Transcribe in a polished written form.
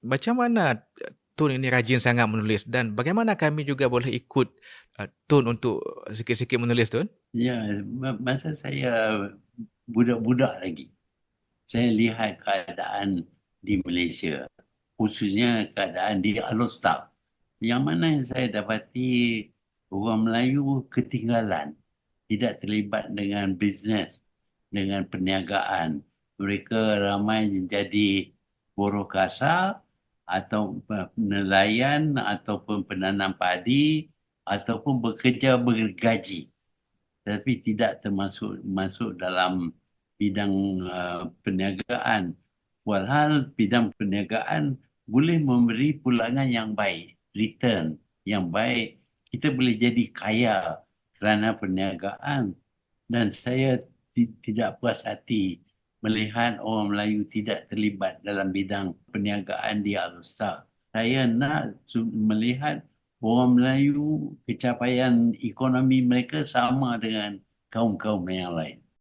macam mana Tun ini rajin sangat menulis dan bagaimana kami juga boleh ikut, Tun untuk sikit-sikit menulis, Tun? Ya, masa saya budak-budak lagi, saya lihat keadaan di Malaysia, khususnya keadaan di Alor. Yang mana yang saya dapati orang Melayu ketinggalan, tidak terlibat dengan bisnes, dengan perniagaan. Mereka ramai menjadi buruh kasar atau nelayan ataupun penanam padi ataupun bekerja bergaji, tapi tidak termasuk masuk dalam bidang perniagaan. Walhal bidang perniagaan boleh memberi pulangan yang baik, return yang baik. Kita boleh jadi kaya kerana perniagaan. Dan saya tidak puas hati melihat orang Melayu tidak terlibat dalam bidang perniagaan di Al-Ustaz. Saya nak melihat orang Melayu pencapaian ekonomi mereka sama dengan kaum-kaum yang lain.